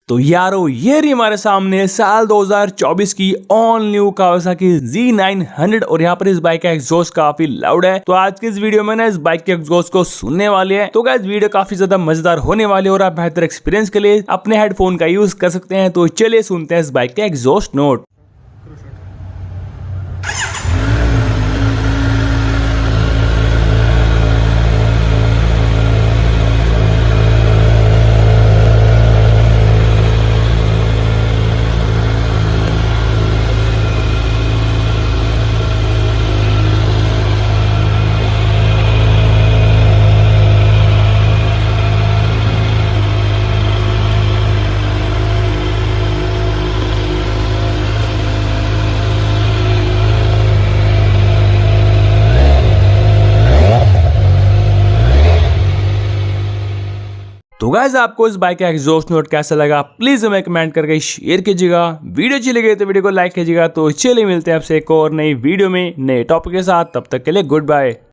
तो यारो ये रही हमारे सामने साल 2024 की ऑल न्यू कावासाकी Z900 और यहाँ पर इस बाइक का एग्जॉस्ट काफी लाउड है। तो आज की इस वीडियो में ना इस बाइक के एग्जॉस्ट को सुनने वाले हैं। तो गाइस वीडियो काफी ज्यादा मजेदार होने वाली है और आप बेहतर एक्सपीरियंस के लिए अपने हेडफोन का यूज कर सकते हैं। तो चलिए सुनते हैं इस बाइक के एग्जॉस्ट नोट। तो गाइस आपको इस बाइक का एग्जॉस्ट नोट कैसा लगा प्लीज हमें कमेंट करके शेयर कीजिएगा। वीडियो अच्छी लगी तो वीडियो को लाइक कीजिएगा। तो चलिए मिलते हैं आपसे एक और नई वीडियो में नए टॉपिक के साथ, तब तक के लिए गुड बाय।